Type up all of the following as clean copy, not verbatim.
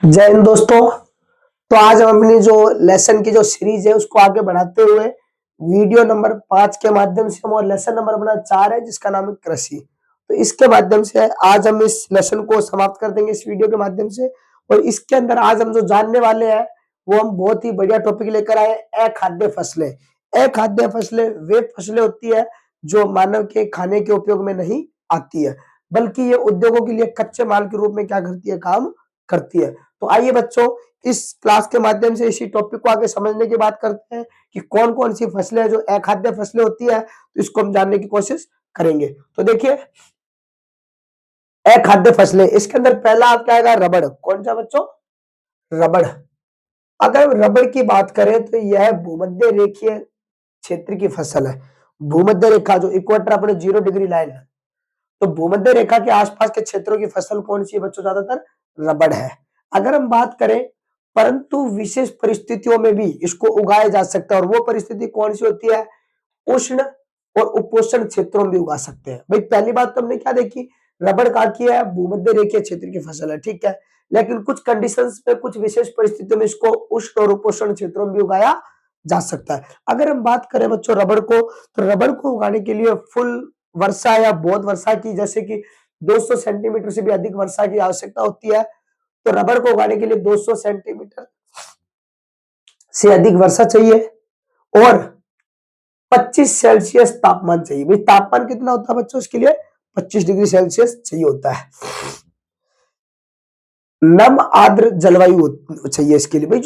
जय हिंद दोस्तों। तो आज हम अपनी जो लेसन की जो सीरीज है उसको आगे बढ़ाते हुए वीडियो नंबर 5 के माध्यम से हम और लेसन नंबर अपना 4 है जिसका नाम है कृषि। तो इसके माध्यम से आज हम इस लेसन को समाप्त कर देंगे इस वीडियो के माध्यम से। और इसके अंदर आज हम जो जानने वाले हैं वो हम बहुत ही बढ़िया टॉपिक लेकर आए, अखाद्य फसलें। अखाद्य फसलें वे फसलें होती है जो मानव के खाने के उपयोग में नहीं आती है, बल्कि ये उद्योगों के लिए कच्चे माल के रूप में क्या करती है, काम करती है। तो आइए बच्चों, इस क्लास के माध्यम से इसी टॉपिक को आगे समझने की बात करते हैं कि कौन कौन सी फसलें हैं जो अखाद्य फसलें होती है, तो इसको हम जानने की कोशिश करेंगे। तो देखिए, अखाद्य फसलें, इसके अंदर पहला आपका आएगा रबड़। कौन सा बच्चों? रबड़। अगर रबड़ की बात करें तो यह भूमध्य रेखीय क्षेत्र की फसल है। भूमध्य रेखा जो इक्वेटर अपने 0 डिग्री लाइन है, तो भूमध्य रेखा के आसपास के क्षेत्रों की फसल कौन सी है बच्चों? ज्यादातर रबड़ है। अगर हम बात करें, परंतु विशेष परिस्थितियों में भी इसको उगाया जा सकता है, और वो परिस्थिति कौन सी होती है? उष्ण और उपोष्ण क्षेत्रों में भी उगा सकते हैं। भाई पहली बात तो हमने क्या देखी, रबड़ का की है भूमध्य रेखीय क्षेत्र की फसल है, ठीक है। लेकिन कुछ कंडीशंस में, कुछ विशेष परिस्थितियों में इसको उष्ण और उपोष्ण क्षेत्रों में भी उगाया जा सकता है। अगर हम बात करें बच्चों रबड़ को, तो रबड़ को उगाने के लिए फुल वर्षा या बहुत वर्षा की, जैसे कि 200 सेंटीमीटर से भी अधिक वर्षा की आवश्यकता होती है। तो रबड़ को उगाने के लिए 200 सेंटीमीटर से अधिक वर्षा चाहिए और 25 सेल्सियस तापमान चाहिए। भाई तापमान कितना होता है बच्चों इसके लिए? 25 डिग्री सेल्सियस चाहिए होता है। नम आर्द्र जलवायु चाहिए इसके लिए। भाई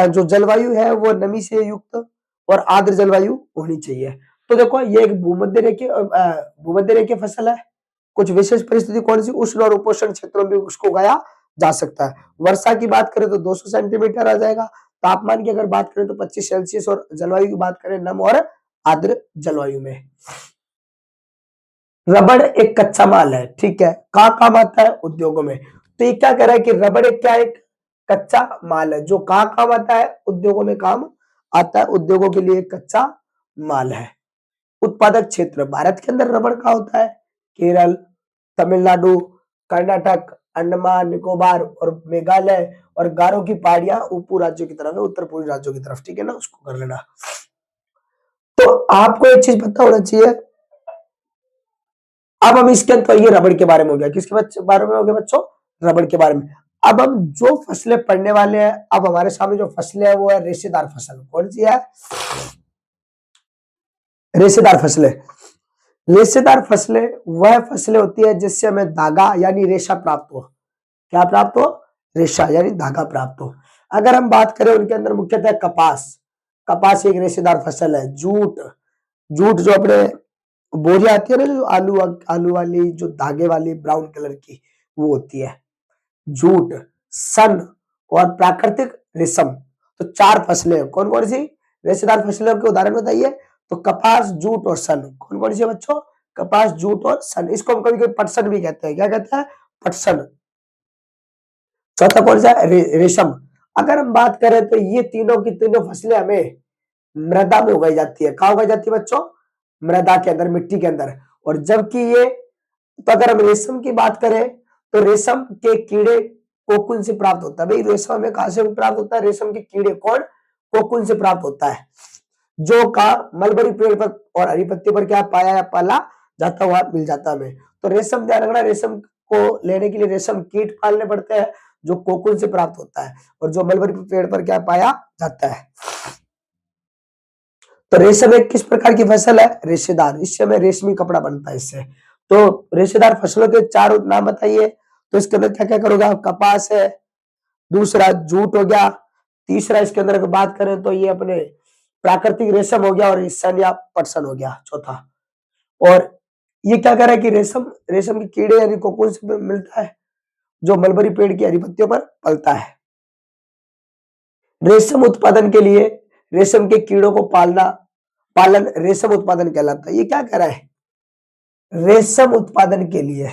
जो जलवायु है वो नमी से युक्त और आर्द्र जलवायु होनी चाहिए। तो देखो, ये एक भूमध्य रेखीय फसल है। कुछ विशेष परिस्थिति कौन सी? उष्ण और उपोष्ण क्षेत्रों में भी उसको उगाया जा सकता है। वर्षा की बात करें तो 200 सेंटीमीटर आ जाएगा। तापमान की अगर बात करें तो 25 सेल्सियस, और जलवायु की बात करें नम और आर्द्र जलवायु में। रबड़ एक कच्चा माल है, ठीक है। कहाँ काम आता है? उद्योगों में। तो ये क्या कह रहा है कि रबड़ एक क्या है? एक कच्चा माल है जो कहाँ काम आता है? उद्योगों में काम आता है। उद्योगों के लिए एक कच्चा माल है। उत्पादक क्षेत्र भारत के अंदर रबड़ का होता है केरल, तमिलनाडु, कर्नाटक, अंडमान निकोबार और मेघालय और गारो की पहाड़ियां ऊपर राज्यों की तरफ है, उत्तर पूर्वी राज्यों की तरफ, ठीक है ना। उसको कर लेना। तो आपको एक चीज पता होना चाहिए। अब हम इसके अंदर, ये रबड़ के बारे में हो गया। किसके बारे में हो गया बच्चों? रबड़ के बारे में। अब हम जो फसलें पढ़ने वाले हैं, अब हमारे सामने जो फसलें हैं वो है रेशेदार फसल। कौन सी है? रेशेदार फसलें। रेशेदार फसलें वह फसलें होती है जिससे हमें धागा यानी रेशा प्राप्त हो। क्या प्राप्त हो? रेशा यानी धागा प्राप्त हो। अगर हम बात करें उनके अंदर मुख्यतः कपास। कपास एक रेशेदार फसल है। जूट, जूट जो अपने बोरियां आती है ना, जो आलू आलू वाली, जो धागे वाली ब्राउन कलर की, वो होती है जूट। सन और प्राकृतिक रेशम। तो 4 फसलें हैं। कौन कौन सी रेशेदार फसलों के उदाहरण बताइए? तो कपास, जूट और सन। कौन कौन सी है बच्चों? कपास, जूट और सन। इसको हम कभी कभी पटसन भी कहते हैं। क्या कहते हैं? पटसन। चौथा कौन सा है? रेशम। अगर हम बात करें तो ये तीनों की तीनों फसलें हमें मृदा में उगाई जाती है। कहाँ उगाई जाती है बच्चों? मृदा के अंदर, मिट्टी के अंदर। और जबकि ये, तो अगर हम रेशम की बात करें तो रेशम के कीड़े कोकून से प्राप्त होता है। भाई रेशम हमें कहां से प्राप्त होता है? रेशम के कीड़े कौन? कोकून से प्राप्त होता है, जो का मलबरी पेड़ पर और हरी पत्ती पर क्या पाया या पाला जाता हुआ मिल जाता है हमें। तो रेशम, ध्यान रखना, रेशम को लेने के लिए रेशम कीट पालने पड़ते हैं जो कोकून से प्राप्त होता है, और जो मलबरी पेड़ पर क्या पाया जाता है। तो रेशम एक किस प्रकार की फसल है? रेशेदार। इससे हमें रेशमी कपड़ा बनता है इससे। तो रेशेदार फसलों के 4 नाम बताइए। तो इसके अंदर क्या क्या करोगे आप? कपास है, दूसरा जूट हो गया, तीसरा इसके अंदर अगर बात करें तो ये अपने प्राकृतिक रेशम हो गया, और सन या पटसन हो गया चौथा। और ये क्या कर रहा है कि रेशम, रेशम के कीड़े यानी कोकून से मिलता है जो मलबरी पेड़ की हरी पत्तियों पर पलता है। रेशम उत्पादन के लिए रेशम के कीड़ों को पालन रेशम उत्पादन कहलाता है। ये क्या कह रहा है? रेशम उत्पादन के लिए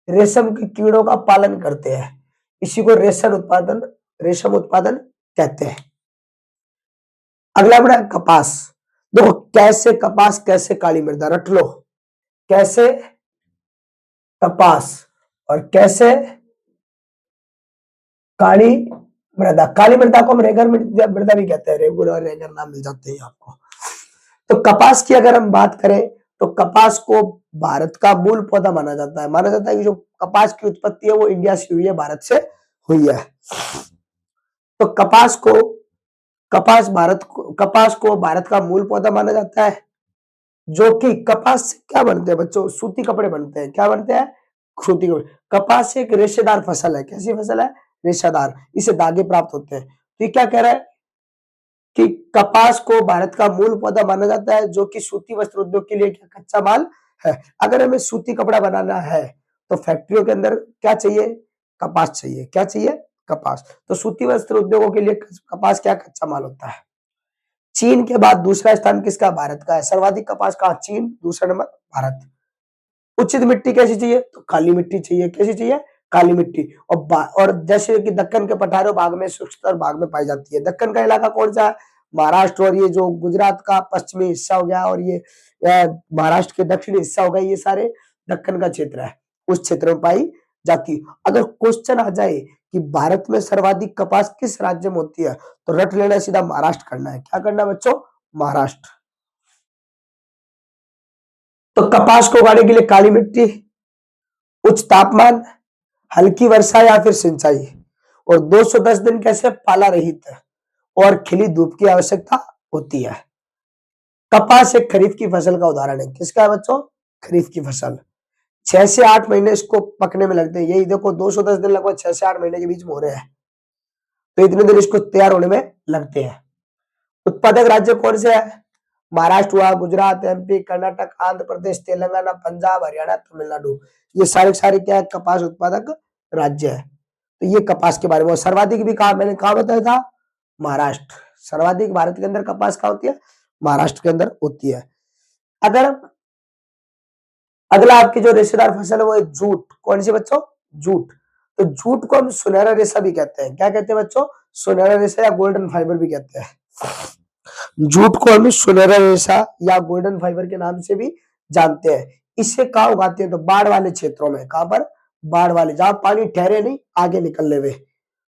रेशम के कीड़ों का पालन करते हैं, इसी को रेशम उत्पादन कहते हैं। अगला बड़ा कपास। देखो, कैसे कपास, कैसे काली मृदा, रट लो। कैसे कपास और कैसे काली मृदा, काली मृदा को हम रेगर मृदा भी कहते हैं, रेगुर और रेगर नाम मिल जाते हैं आपको। तो कपास की अगर हम बात करें तो कपास को भारत का मूल पौधा माना जाता है। माना जाता है कि जो कपास की उत्पत्ति है वो इंडिया से हुई है, भारत से हुई है। तो कपास को भारत का मूल पौधा माना जाता है, जो कि कपास से क्या बनते हैं बच्चों, सूती कपड़े बनते हैं। क्या बनते हैं? सूती कपड़े। कपास एक रेशेदार फसल है। कैसी फसल है? रेशेदार। इसे धागे प्राप्त होते हैं। तो ये क्या कह रहा है कि कपास को भारत का मूल पौधा माना जाता है, जो कि सूती वस्त्र उद्योग के लिए क्या कच्चा माल है। अगर हमें सूती कपड़ा बनाना है तो फैक्ट्रियों के अंदर क्या चाहिए? कपास चाहिए। क्या चाहिए? कपास। तो सूती वस्त्र उद्योगों के लिए कपास क्या कच्चा माल होता है। चीन के बाद दूसरा स्थान किसका? भारत का है। सर्वाधिक कपास कहाँ? चीन, दूसरा नंबर भारत। उचित मिट्टी कैसी चाहिए? तो काली मिट्टी चाहिए। कैसी चाहिए? काली मिट्टी। और जैसे कि दक्कन के पठारों भाग में, शुष्क भाग में पाई जाती है। दक्कन का इलाका कौन सा है? महाराष्ट्र, और ये जो गुजरात का पश्चिमी हिस्सा हो गया, और ये महाराष्ट्र के दक्षिणी हिस्सा हो गया, ये सारे दक्कन का क्षेत्र है। उस क्षेत्र में पाई जाती है। अगर क्वेश्चन आ जाए कि भारत में सर्वाधिक कपास किस राज्य में होती है, तो रट लेना, सीधा महाराष्ट्र करना है। क्या करना है बच्चों? महाराष्ट्र। तो कपास को उगाने के लिए काली मिट्टी, उच्च तापमान, हल्की वर्षा या फिर सिंचाई, और 210 दिन कैसे पाला रहित है, और खिली धूप की आवश्यकता होती है। कपास एक खरीफ की फसल का उदाहरण है। किसका है बच्चों? खरीफ की फसल। 6 से 8 महीने इसको पकने में लगते हैं। यही देखो 210 दिन लगभग 6 से 8 महीने के बीच में हो रहे हैं, तो इतने दिन इसको तैयार होने में लगते हैं। उत्पादक राज्य कौन से है? महाराष्ट्र हुआ, गुजरात, एमपी, कर्नाटक, आंध्र प्रदेश, तेलंगाना, पंजाब, हरियाणा, तमिलनाडु। ये सारे सारे क्या है? कपास उत्पादक राज्य है। तो ये कपास के बारे में। सर्वाधिक भी कहा, मैंने कहा बताया था, महाराष्ट्र। सर्वाधिक भारत के अंदर कपास कहाँ होती है? महाराष्ट्र के अंदर होती है। अगर अगला आपकी जो रेशेदार फसल है वो है जूट। कौन सी बच्चों? जूट। तो जूट को हम सुनहरा रेशा भी कहते हैं। क्या कहते हैं बच्चों? सुनहरा रेशा या गोल्डन फाइबर भी कहते हैं। जूट को हम सुनहरा रेशा या गोल्डन फाइबर के नाम से भी जानते हैं। इसे कहाँ उगाते हैं? तो बाढ़ वाले क्षेत्रों में। कहां पर? बाढ़ वाले, जहां पानी ठहरे नहीं आगे निकलने में।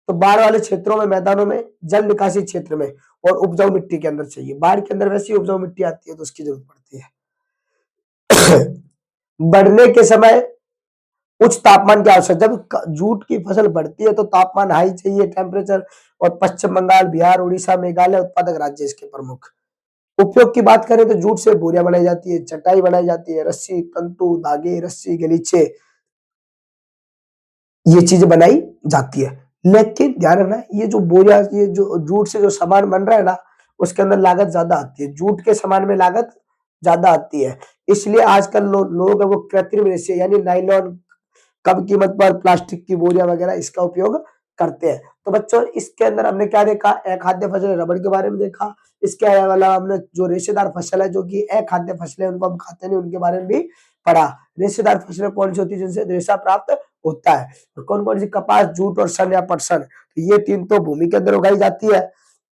तो बाढ़ वाले क्षेत्रों में, मैदानों में, जल निकासी क्षेत्र में, और उपजाऊ मिट्टी के अंदर चाहिए। बाढ़ के अंदर वैसी उपजाऊ मिट्टी आती है तो उसकी जरूरत पड़ती है। बढ़ने के समय उच्च तापमान की आवश्यकता। जब जूट की फसल बढ़ती है तो तापमान हाई चाहिए, टेम्परेचर। और पश्चिम बंगाल, बिहार, उड़ीसा, मेघालय उत्पादक राज्य इसके प्रमुख। उपयोग की बात करें तो जूट से बोरियां बनाई जाती है, चटाई बनाई जाती है, रस्सी, तंतु, धागे, रस्सी, गलीचे, ये चीजें बनाई जाती है। लेकिन ध्यान रखना, ये जो बोरिया, ये जो जूट से जो सामान बन रहा है ना, उसके अंदर लागत ज्यादा आती है। जूट के सामान में लागत ज्यादा आती है। इसलिए आजकल लोग है वो कृत्रिम रेशे यानी नाइलॉन, कम कीमत पर प्लास्टिक की बोरियां वगैरह इसका उपयोग करते हैं। तो बच्चों इसके अंदर हमने क्या देखा? अखाद्य फसल रबड़ के बारे में देखा। इसके अलावा हमने जो रेशेदार फसल है, जो कि अखाद्य फसलें, उनको हम खाते नहीं, उनके बारे में भी पढ़ा। रेशेदार फसलें कौन सी होती है जिनसे रेशा प्राप्त होता है? तो कौन कौन सी? कपास, जूट और सन या पटसन। तो ये तीन तो भूमि के अंदर उगाई जाती है,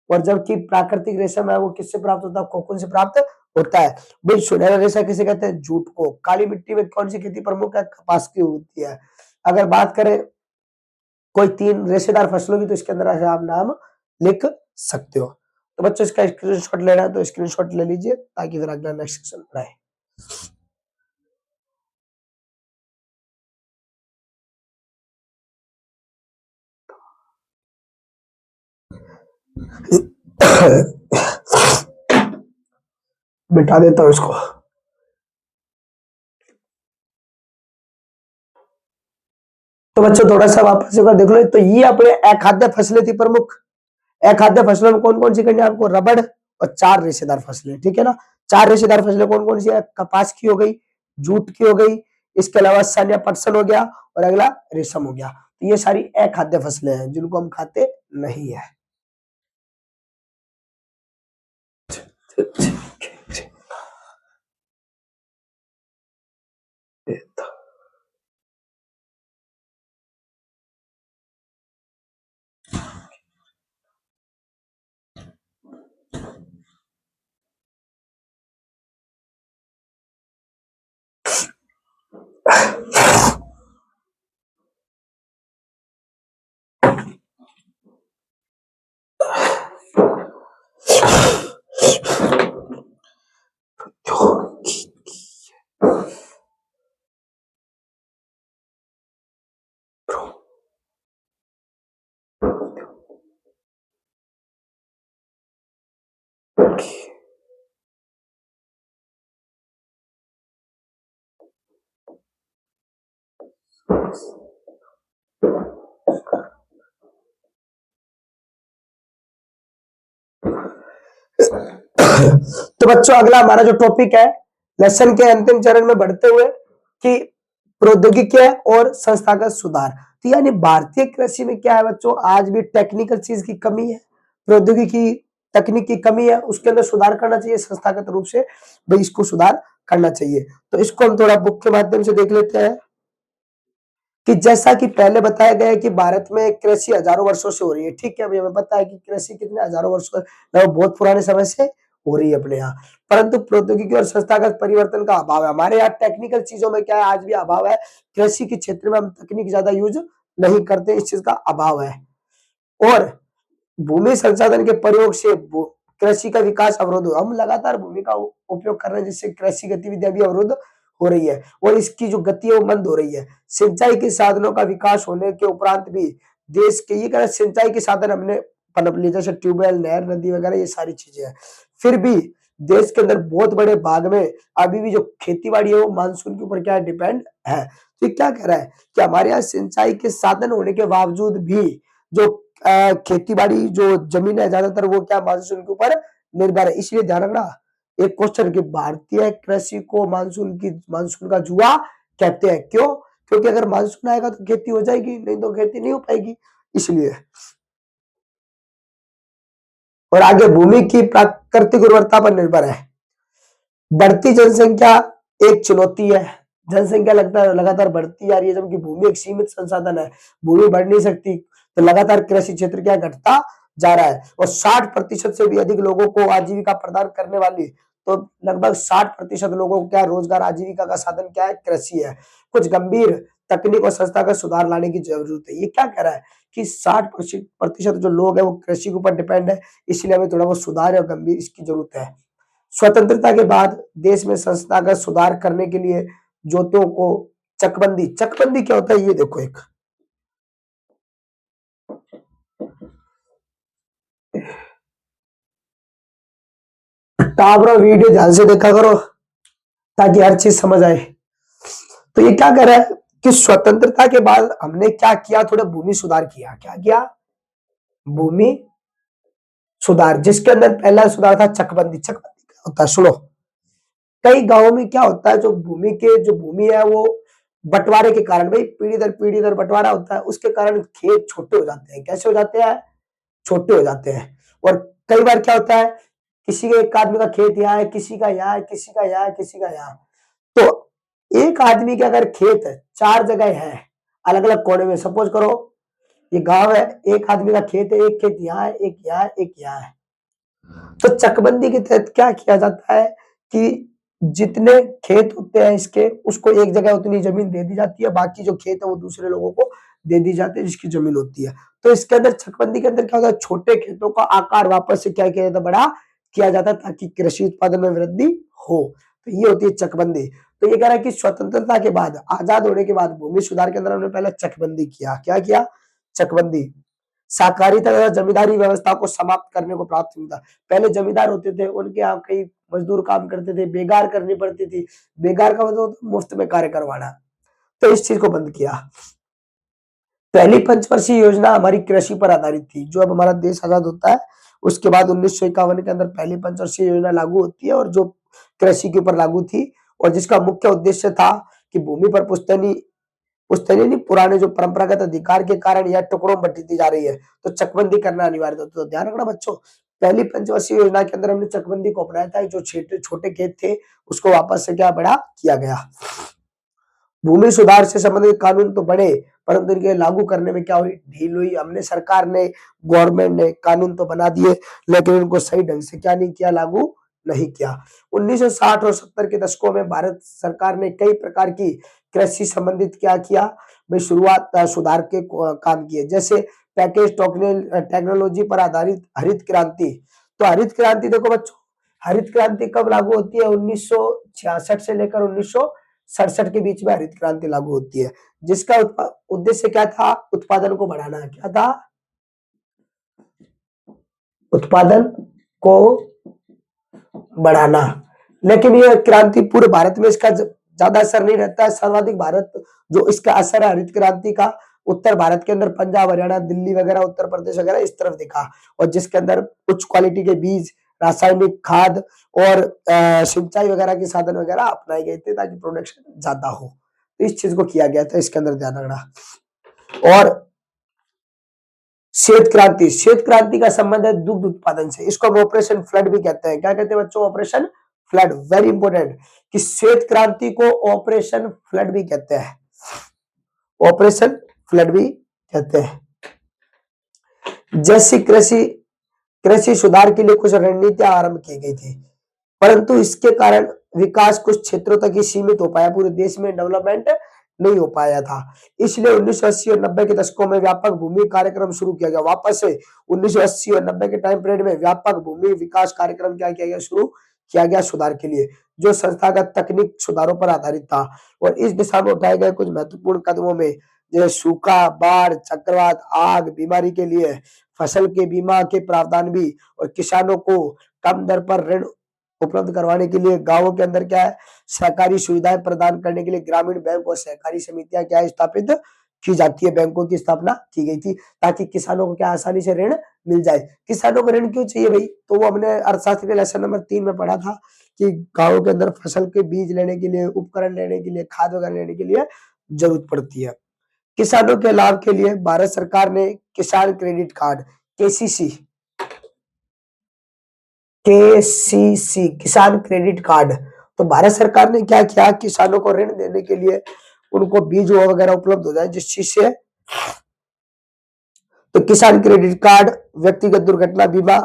और जबकि प्राकृतिक रेशम है वो किससे प्राप्त होता है? कोकून से प्राप्त होता है। भाई सुनहरा रेशा किसे कहते हैं? जूट को। काली मिट्टी में कौन सी खेती प्रमुख है? कपास की होती है। अगर बात करें कोई 3 रेशेदार फसलों की, तो इसके अंदर आप नाम लिख सकते हो। तो बच्चों इसका स्क्रीनशॉट लेना है तो स्क्रीनशॉट ले लीजिए, ताकि फिर अगला नेक्स्ट सेक्शन पढ़ाए। मिटा देता हूँ इसको। तो बच्चों थोड़ा सा वापस एक बार देख लो। तो ये अपने अखाद्य फसलें थी प्रमुख। अखाद्य फसलों में कौन कौन सी करनी है आपको? रबड़ और 4 रेशेदार फसलें। ठीक है ना? 4 रेशेदार फसलें कौन कौन सी है? कपास की हो गई, जूट की हो गई, इसके अलावा सन या पटसन हो गया, और अगला रेशम हो गया। तो ये सारी अखाद्य फसलें हैं जिनको हम खाते नहीं है। तो बच्चों अगला हमारा जो टॉपिक है लेसन के अंतिम चरण में बढ़ते हुए कि प्रौद्योगिकी और संस्थागत सुधार। तो यानी भारतीय कृषि में क्या है बच्चों, आज भी टेक्निकल चीज की कमी है, प्रौद्योगिकी तकनीक की कमी है, उसके अंदर सुधार करना चाहिए संस्थागत रूप से, भाई इसको सुधार करना चाहिए। तो इसको हम थोड़ा बुक के माध्यम से देख लेते हैं कि जैसा कि पहले बताया गया है कि भारत में कृषि हजारों वर्षों से हो रही है, ठीक है, अभी हमें पता है कि कृषि कितने हजारों वर्षों लगभग बहुत पुराने समय से हो रही है अपने यहाँ, परंतु प्रौद्योगिकी और संस्थागत परिवर्तन का अभाव है हमारे यहाँ। टेक्निकल चीजों में क्या है, आज भी अभाव है, कृषि के क्षेत्र में हम तकनीक ज्यादा यूज नहीं करते, इस चीज का अभाव है। और भूमि संसाधन के प्रयोग से कृषि का विकास अवरुद्ध, हम लगातार भूमि का उपयोग कर रहे हैं जिससे कृषि गतिविधियां भी अवरुद्ध हो रही है और इसकी जो गति है वो मंद हो रही है। सिंचाई के साधनों का विकास होने के उपरांत भी देश के ये कह सिंचाई के साधन हमने पनप लिए, जैसे ट्यूबवेल, नहर, नदी वगैरह, ये सारी चीजें हैं, फिर भी देश के अंदर बहुत बड़े भाग में अभी भी जो खेती बाड़ी है वो मानसून के ऊपर क्या डिपेंड है। तो क्या कह रहा है कि हमारे यहाँ सिंचाई के साधन होने के बावजूद भी जो खेती बाड़ी जो जमीन है ज्यादातर वो क्या मानसून के ऊपर निर्भर है। इसलिए ध्यान रखना एक क्वेश्चन कि भारतीय कृषि को मानसून का जुआ कहते हैं, क्यों? क्योंकि अगर मानसून आएगा तो खेती हो जाएगी, नहीं तो खेती नहीं हो पाएगी, इसलिए। और आगे भूमि की प्राकृतिक उर्वरता पर निर्भर है। बढ़ती जनसंख्या एक चुनौती है, जनसंख्या लगता है लगातार बढ़ती जा रही है, जबकि भूमि एक सीमित संसाधन है, भूमि बढ़ नहीं सकती, तो लगातार कृषि क्षेत्र क्या घटता जा रहा है। और 60% से भी अधिक लोगों को आजीविका प्रदान करने वाली, तो लगभग 60% लोगों को क्या रोजगार आजीविका का साधन क्या है, कृषि है। कुछ गंभीर तकनीक और संस्था का सुधार लाने की जरूरत है। ये क्या कह रहा है कि 60% जो लोग है वो कृषि के ऊपर डिपेंड है, इसलिए हमें थोड़ा बहुत सुधार और गंभीर इसकी जरूरत है। स्वतंत्रता के बाद देश में संस्थागत सुधार करने के लिए जोतों को चकबंदी, चकबंदी क्या होता है ये देखो, एक टावर वीडियो ध्यान से देखा करो ताकि हर चीज समझ आए। तो ये क्या कर रहा है कि स्वतंत्रता के बाद हमने क्या किया, थोड़ा भूमि सुधार किया। क्या किया? भूमि सुधार, जिसके अंदर पहला सुधार था चकबंदी। चकबंदी क्या होता है सुनो, कई गांवों में क्या होता है, जो भूमि है वो बंटवारे के कारण, भाई पीढ़ी दर बंटवारा होता है, उसके कारण खेत छोटे हो जाते हैं। कैसे हो जाते हैं? छोटे हो जाते हैं। और कई बार क्या होता है, किसी के एक आदमी का खेत यहाँ है, किसी का यहाँ है, किसी का यहाँ है, किसी का यहाँ, तो एक आदमी के अगर खेत 4 जगह है अलग अलग कोने में, सपोज करो ये गांव है, एक आदमी का खेत है, एक खेत यहाँ है, एक यहाँ है, एक यहाँ है, तो चकबंदी के तहत क्या किया जाता है कि जितने खेत होते हैं इसके, उसको एक जगह उतनी जमीन दे दी जाती है, बाकी जो खेत है वो दूसरे लोगों को दे दी जाती है जिसकी जमीन होती है। तो इसके अंदर चकबंदी के अंदर क्या होता है, छोटे खेतों का आकार वापस से क्या किया जाता है, बड़ा किया जाता है ताकि कृषि उत्पादन में वृद्धि हो। तो ये होती है चकबंदी। तो ये कह रहा है कि स्वतंत्रता के बाद, आजाद होने के बाद भूमि सुधार के अंदर हमने पहले चकबंदी किया। क्या किया? चकबंदी। सहकारिता तथा जमींदारी व्यवस्था को समाप्त करने को प्राथमिकता। पहले जमींदार होते थे, उनके यहाँ कई मजदूर काम करते थे, बेगार करनी पड़ती थी, बेगार का मतलब मुफ्त में कार्य करवाना, तो इस चीज को बंद किया। पहली पंचवर्षीय योजना हमारी कृषि पर आधारित थी। जो अब हमारा देश आजाद होता है उसके बाद 1951 के अंदर पहली पंचवर्षीय योजना लागू होती है, और जो कृषि के ऊपर लागू थी, और जिसका मुख्य उद्देश्य था कि भूमि पर पुश्तैनी नहीं, पुराने जो परंपरागत अधिकार के कारण यह टुकड़ों में बंटती जा रही है, तो चकबंदी करना अनिवार्य था। तो ध्यान रखना बच्चों, पहली पंचवर्षीय योजना के अंदर हमने चकबंदी को अपनाया था, जो छोटे छोटे खेत थे उसको वापस से क्या बड़ा किया गया। भूमि सुधार से संबंधित कानून तो बने, परंतु इनके लागू करने में क्या हुई, ढील हुई। हमने सरकार ने, गवर्नमेंट ने कानून तो बना दिए, लेकिन उनको सही ढंग से क्या नहीं किया, लागू नहीं किया। 1960 और 70 के दशकों में भारत सरकार ने कई प्रकार की कृषि संबंधित क्या किया, भाई शुरुआत सुधार के काम किए, जैसे पैकेज टेक्नोलॉजी पर आधारित हरित क्रांति। तो हरित क्रांति देखो बच्चों, हरित क्रांति कब लागू होती है, 1966 से लेकर 1967 के बीच में हरित क्रांति लागू होती है, जिसका उद्देश्य क्या था, उत्पादन को बढ़ाना। क्या था? उत्पादन को बढ़ाना। लेकिन यह क्रांति पूरे भारत में इसका ज्यादा असर नहीं रहता है। सर्वाधिक भारत जो इसका असर है हरित क्रांति का, उत्तर भारत के अंदर पंजाब, हरियाणा, दिल्ली वगैरह, उत्तर प्रदेश वगैरह इस तरफ दिखा, और जिसके अंदर उच्च क्वालिटी के बीज, रासायनिक खाद और सिंचाई वगैरह के साधन वगैरह अपनाए गए थे ताकि प्रोडक्शन ज्यादा हो। तो इस चीज को किया गया था, इसके अंदर ध्यान रखना। और श्वेत क्रांति का संबंध है दुग्ध उत्पादन से, इसको हम ऑपरेशन फ्लड भी कहते हैं। क्या कहते हैं बच्चों? Operation flood. वेरी इंपॉर्टेंट कि श्वेत क्रांति को ऑपरेशन फ्लड भी कहते हैं, ऑपरेशन फ्लड भी कहते हैं। जैसी कृषि कृषि सुधार के लिए कुछ रणनीतियां आरंभ की गई थी, परंतु इसके कारण विकास कुछ क्षेत्रों तक ही सीमित हो पाया, पूरे देश में डेवलपमेंट नहीं हो पाया था। इसलिए 1980 और 90 के दशकों में व्यापक भूमि कार्यक्रम शुरू किया गया। वापस से 1980 और 90 के टाइम पीरियड में व्यापक भूमि विकास कार्यक्रम क्या किया गया? शुरू किया गया सुधार के लिए, जो संस्थागत तकनीक सुधारों पर आधारित था। और इस दिशा में उठाए गए कुछ महत्वपूर्ण कदमों में जैसे सूखा, बाढ़, चक्रवात, आग, बीमारी के लिए फसल के बीमा के प्रावधान भी, और किसानों को कम दर पर ऋण उपलब्ध करवाने के लिए गांवों के अंदर क्या है, सहकारी सुविधाएं प्रदान करने के लिए ग्रामीण बैंक और सहकारी समितियां क्या है, स्थापित की जाती है। बैंकों की स्थापना की गई थी ताकि किसानों को क्या आसानी से ऋण मिल जाए। किसानों को ऋण क्यों चाहिए भाई? तो वो हमने अर्थशास्त्र के लेसन नंबर 3 में पढ़ा था कि गांवों के अंदर फसल के बीज लेने के लिए, उपकरण लेने के लिए, खाद वगैरह लेने के लिए जरूरत पड़ती है। किसानों के लाभ के लिए भारत सरकार ने किसान क्रेडिट कार्ड केसीसी केसीसी किसान क्रेडिट कार्ड, तो भारत सरकार ने क्या किया, किसानों को ऋण देने के लिए उनको बीज वगैरह उपलब्ध हो जाए जिस चीज से, तो किसान क्रेडिट कार्ड, व्यक्तिगत दुर्घटना बीमा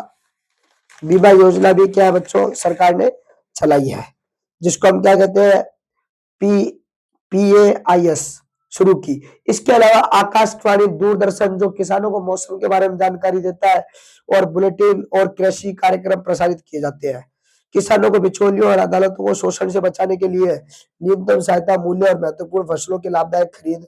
बीमा योजना भी क्या है बच्चों, सरकार ने चलाई है, जिसको हम क्या कहते हैं, पी PAIS शुरू की। इसके अलावा आकाशवाणी, दूरदर्शन जो किसानों को मौसम के बारे में जानकारी देता है, और बुलेटिन और कृषि कार्यक्रम प्रसारित किए जाते हैं। किसानों को बिचौलियों और अदालतों को शोषण से बचाने के लिए न्यूनतम सहायता मूल्य और महत्वपूर्ण फसलों के लाभदायक खरीद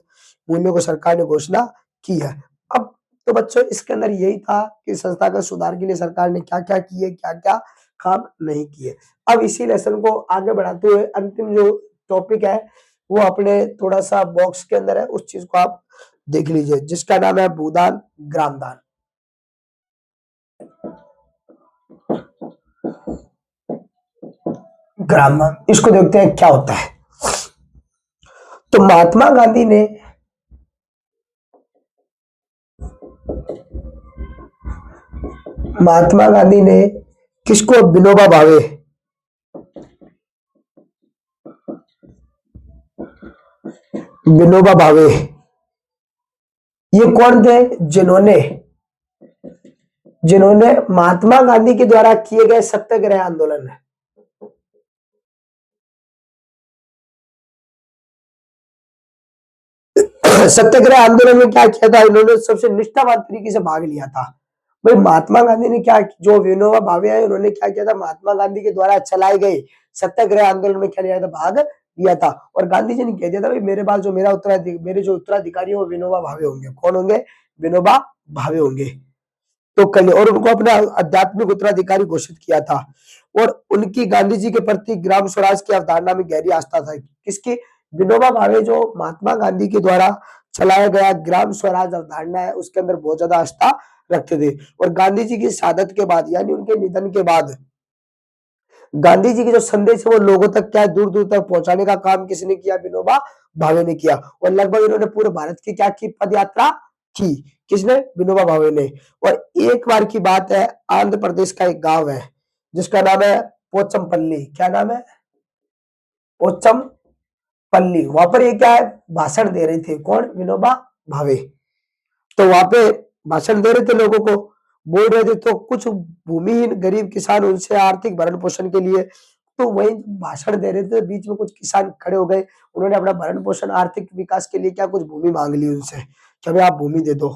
मूल्यों को सरकार ने घोषणा की है। अब तो बच्चों इसके अंदर यही था कि संस्थागत सुधार के लिए सरकार ने क्या क्या किए, क्या क्या काम नहीं किए। अब इसी लेसन को आगे बढ़ाते हुए अंतिम जो टॉपिक है वो अपने थोड़ा सा बॉक्स के अंदर है, उस चीज को आप देख लीजिए, जिसका नाम है भूदान ग्रामदान। ग्रामदान, इसको देखते हैं क्या होता है। तो महात्मा गांधी ने किसको, विनोबा भावे, विनोबा भावे ये कौन थे, जिन्होंने जिन्होंने महात्मा गांधी के द्वारा किए गए सत्याग्रह आंदोलन, सत्याग्रह आंदोलन में क्या किया था, इन्होंने सबसे निष्ठावान तरीके से भाग लिया था। भाई महात्मा गांधी ने क्या, जो विनोबा भावे है उन्होंने क्या किया था, महात्मा गांधी के द्वारा चलाए गए सत्याग्रह आंदोलन में क्या लिया था, भाग लिया था। और गांधी जी ने कह दिया था भाई मेरे बाद जो मेरे जो उत्तराधिकारी है वो विनोबा भावे होंगे। कौन होंगे? विनोबा भावे होंगे। तो कल, और उनको अपना आध्यात्मिक उत्तराधिकारी घोषित किया था। और उनकी गांधी जी के प्रति ग्राम स्वराज की अवधारणा में गहरी आस्था था। किसकी? विनोबा भावे जो महात्मा गांधी के द्वारा चलाया गया ग्राम स्वराज अवधारणा है उसके अंदर बहुत ज्यादा आस्था रखते थे। और गांधी जी की शहादत के बाद यानी उनके निधन के बाद गांधी जी के जो संदेश है वो लोगों तक क्या दूर दूर तक पहुंचाने का काम किसने किया? विनोबा भावे ने किया। और लगभग इन्होंने पूरे भारत की क्या की, पद यात्रा की। किसने? विनोबा भावे ने। और एक बार की बात है, आंध्र प्रदेश का एक गांव है जिसका नाम है पोचमपल्ली। क्या नाम है? पोचमपल्ली। वहां पर ये क्या है, भाषण दे रहे थे। कौन? विनोबा भावे। तो वहां पे भाषण दे रहे थे, लोगों को बोल रहे थे, तो कुछ भूमिहीन गरीब किसान उनसे आर्थिक भरण पोषण के लिए, तो वही भाषण दे रहे थे, बीच में कुछ किसान खड़े हो गए, उन्होंने अपना भरण पोषण आर्थिक विकास के लिए क्या कुछ भूमि मांग ली उनसे कि हमें आप भूमि दे दो।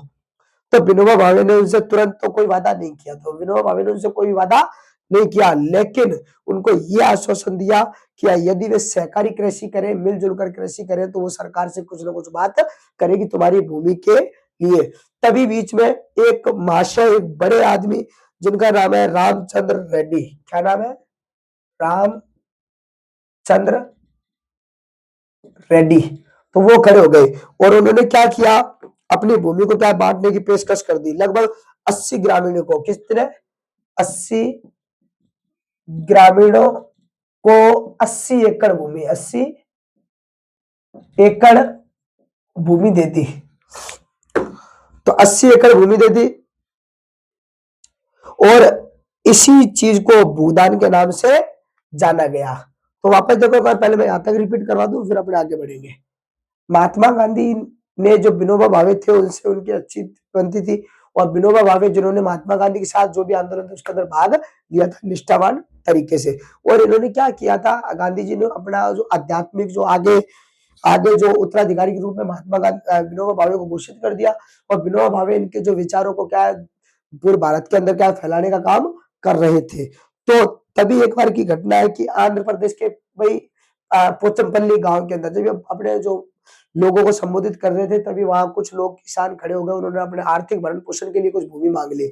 तो विनोबा भावे ने उनसे तुरंत तो कोई वादा नहीं किया, तो विनोबा भावे ने उनसे कोई वादा नहीं किया, लेकिन उनको ये आश्वासन दिया कि यदि वे सहकारी कृषि करें, मिलजुल कर कृषि करें, तो वो सरकार से कुछ ना कुछ बात करेगी तुम्हारी भूमि के लिए। तभी बीच में एक महाशय, एक बड़े आदमी जिनका नाम है रामचंद्र रेड्डी। क्या नाम है? रामचंद्र रेड्डी, तो वो खड़े हो गए और उन्होंने क्या किया, अपनी भूमि को क्या बांटने की पेशकश कर दी लगभग 80 ग्रामीणों को। कितने? 80 ग्रामीणों को 80 एकड़ भूमि, 80 एकड़ भूमि दे दी। तो 80 एकड़ भूमि दे दी और इसी चीज को भूदान के नाम से जाना गया। तो वापस देखो एक बार, पहले मैं यहां तक रिपीट करवा दूं फिर अपने आगे बढ़ेंगे। महात्मा गांधी ने जो विनोबा भावे थे उनसे उनकी अच्छी बनती थी और विनोबा भावे जिन्होंने महात्मा गांधी के साथ जो भी आंदोलन था उसके अंदर भाग लिया था निष्ठावान तरीके से। और इन्होंने क्या किया था, गांधी जी ने अपना जो आध्यात्मिक जो आगे आगे जो उत्तराधिकारी के रूप में महात्मा गांधी विनोबा भावे को घोषित कर दिया और विनोबा भावे इनके जो विचारों को क्या है पूरे भारत के अंदर क्या है फैलाने का काम कर रहे थे। तो तभी एक बार की घटना है कि आंध्र प्रदेश के भाई पोचमपल्ली गांव के अंदर जब ये अपने जो लोगों को संबोधित कर रहे थे तभी वहां कुछ लोग किसान खड़े हो गए, उन्होंने अपने आर्थिक भरण पोषण के लिए कुछ भूमि मांग ली।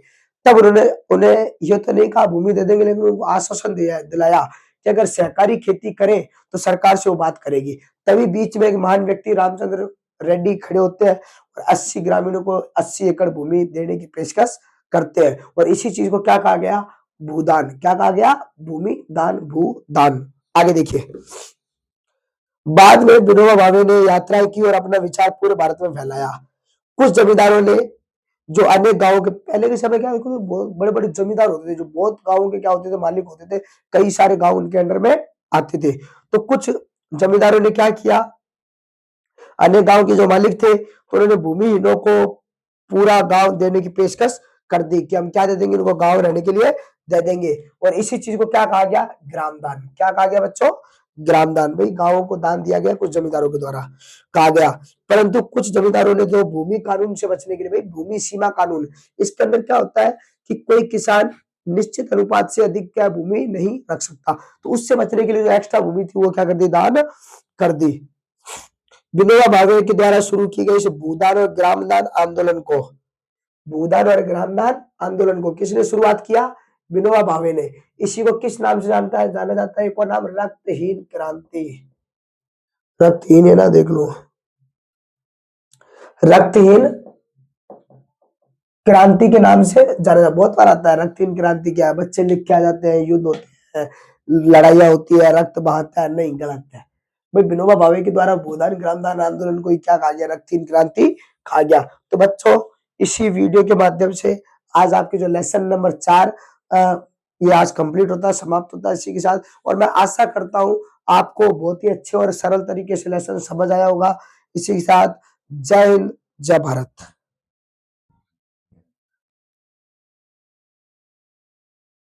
तब उन्होंने उन्हें ये तो नहीं कहा भूमि दे देंगे, लेकिन उनको आश्वासन दिलाया कि अगर सहकारी खेती करें तो सरकार से वो बात करेगी। तभी बीच में एक महान व्यक्ति रामचंद्र रेड्डी खड़े होते हैं और 80 ग्रामीणों को 80 एकड़ भूमि देने की पेशकश करते हैं और इसी चीज को क्या कहा गया, भूदान। क्या कहा गया, भूमि दान, भूदान। आगे देखिए, बाद में विनोबा भावे ने यात्राएं की और अपना विचार पूरे भारत में फैलाया। कुछ जमींदारों ने जो अनेक गांवों के पहले के समय क्या बहुत बड़े बड़े जमींदार होते थे जो बहुत गांवों के क्या होते थे मालिक होते थे, कई सारे गांव उनके अंडर में आते थे। तो कुछ जमींदारों ने क्या किया, अन्य गांव के जो मालिक थे तो उन्होंने भूमिहीनों को पूरा गांव देने की पेशकश कर दी कि हम क्या दे देंगे इनको, गांव रहने के लिए दे देंगे। और इसी चीज को क्या कहा गया, ग्राम दान। क्या कहा गया बच्चों, ग्राम दान। भाई गांवों को दान दिया गया कुछ जमींदारों के द्वारा कहा गया। परंतु कुछ जमींदारों ने जो भूमि कानून से बचने के लिए, भाई भूमि सीमा कानून, इसके अंदर क्या होता है कि कोई किसान निश्चित अनुपात से अधिक क्या भूमि नहीं रख सकता, तो उससे बचने के लिए जो एक्स्ट्रा भूमि थी वो क्या कर दी, दान कर दी। विनोबा भावे के द्वारा शुरू की गई इस भूदान और ग्रामदान आंदोलन को, भूदान और ग्रामदान आंदोलन को किसने शुरुआत किया, विनोबा भावे ने। इसी को किस नाम से जाना जाता है, एक और नाम रक्तहीन क्रांति। रक्तहीन है ना, देख लो, रक्तहीन क्रांति के नाम से जाना जाता। बहुत बार आता है रक्तहीन क्रांति क्या है, बच्चे लिख के आ जाते हैं युद्ध होते हैं, लड़ाइयां होती है, रक्त बहाता है, नहीं, गलत है। भाई विनोबा भावे के द्वारा भूदान ग्रामदान आंदोलन को क्या कहा गया, रक्तहीन क्रांति कहा गया। तो बच्चों इसी वीडियो के माध्यम से आज आपके जो लेसन नंबर 4 ये आज कंप्लीट होता है, समाप्त होता है इसी के साथ। और मैं आशा करता हूँ आपको बहुत ही अच्छे और सरल तरीके से लेसन समझ आया होगा। इसी के साथ जय हिंद, जय भारत।